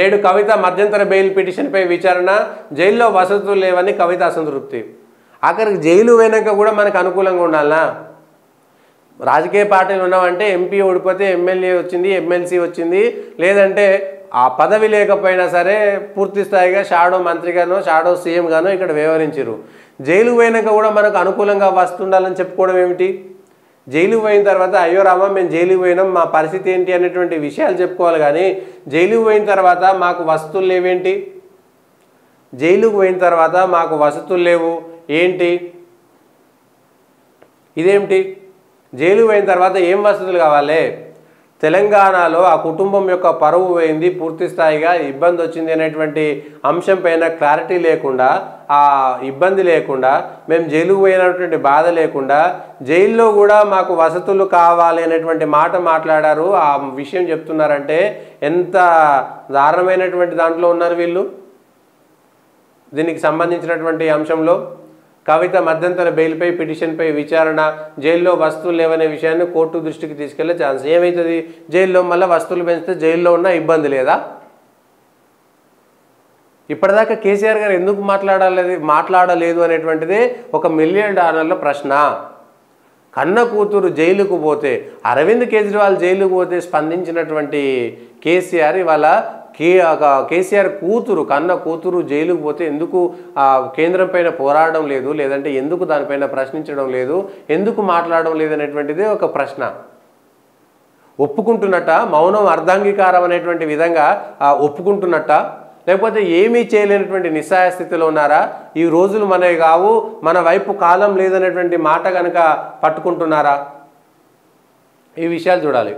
నేడు కవిత మధ్యంతర బెయిల్ పిటిషన్పై విచారణ, జైల్లో వసతులు లేవని కవిత అసంతృప్తి. ఆఖరికి జైలు పోయినాక కూడా మనకు అనుకూలంగా ఉండాలనా? రాజకీయ పార్టీలు ఉన్నామంటే ఎంపీ ఓడిపోతే ఎమ్మెల్యే వచ్చింది, ఎమ్మెల్సీ వచ్చింది, లేదంటే ఆ పదవి లేకపోయినా సరే పూర్తి స్థాయిగా షాడో మంత్రిగానో షాడో సీఎం గానో ఇక్కడ వ్యవహరించారు. జైలు పోయినాక కూడా మనకు అనుకూలంగా వస్తుండాలని చెప్పుకోవడం ఏమిటి? జైలు పోయిన తర్వాత అయ్యో రామా మేము జైలుకి పోయినాం, మా పరిస్థితి ఏంటి అనేటువంటి విషయాలు చెప్పుకోవాలి. కానీ జైలుకు పోయిన తర్వాత మాకు వసతులు లేవేంటి? జైలుకు పోయిన తర్వాత మాకు వసతులు లేవు ఏంటి? ఇదేమిటి? జైలు పోయిన తర్వాత ఏం వసతులు కావాలి? తెలంగాణలో ఆ కుటుంబం యొక్క పరువు పోయింది, పూర్తి స్థాయిగా ఇబ్బంది వచ్చింది అనేటువంటి అంశం పైన క్లారిటీ లేకుండా, ఆ ఇబ్బంది లేకుండా, మేము జైలుకు పోయినటువంటి బాధ లేకుండా జైల్లో కూడా మాకు వసతులు కావాలి అనేటువంటి మాట మాట్లాడారు. ఆ విషయం చెప్తున్నారంటే ఎంత దారుణమైనటువంటి దాంట్లో ఉన్నారు వీళ్ళు. దీనికి సంబంధించినటువంటి అంశంలో కవిత మధ్యంతర బెయిల్పై పిటిషన్పై విచారణ, జైల్లో వస్తువులు లేవనే విషయాన్ని కోర్టు దృష్టికి తీసుకెళ్లే ఛాన్స్. ఏమవుతుంది? జైల్లో మళ్ళీ వస్తువులు పెంచితే జైల్లో ఉన్న ఇబ్బంది లేదా? ఇప్పటిదాకా కేసీఆర్ గారు ఎందుకు మాట్లాడలేదు అనేటువంటిదే ఒక $1 మిలియన్ ప్రశ్న. కన్న కూతురు జైలుకు పోతే, అరవింద్ కేజ్రీవాల్ జైలుకు పోతే స్పందించినటువంటి కేసీఆర్ ఇవాళ కేసీఆర్ కూతురు, కన్న కూతురు జైలుకు పోతే ఎందుకు కేంద్రం పైన పోరాడడం లేదు, లేదంటే ఎందుకు దానిపైన ప్రశ్నించడం లేదు, ఎందుకు మాట్లాడడం లేదు అనేటువంటిదే ఒక ప్రశ్న. ఒప్పుకుంటున్నట్ట, మౌనం అర్ధాంగీకారం అనేటువంటి విధంగా ఒప్పుకుంటున్నట్ట, లేకపోతే ఏమీ చేయలేనటువంటి నిస్సహాయ స్థితిలో ఉన్నారా? ఈ రోజులు మనవి కావు, మన వైపు కాలం లేదనేటువంటి మాట కనుక పట్టుకుంటున్నారా? ఈ విషయాలు చూడాలి.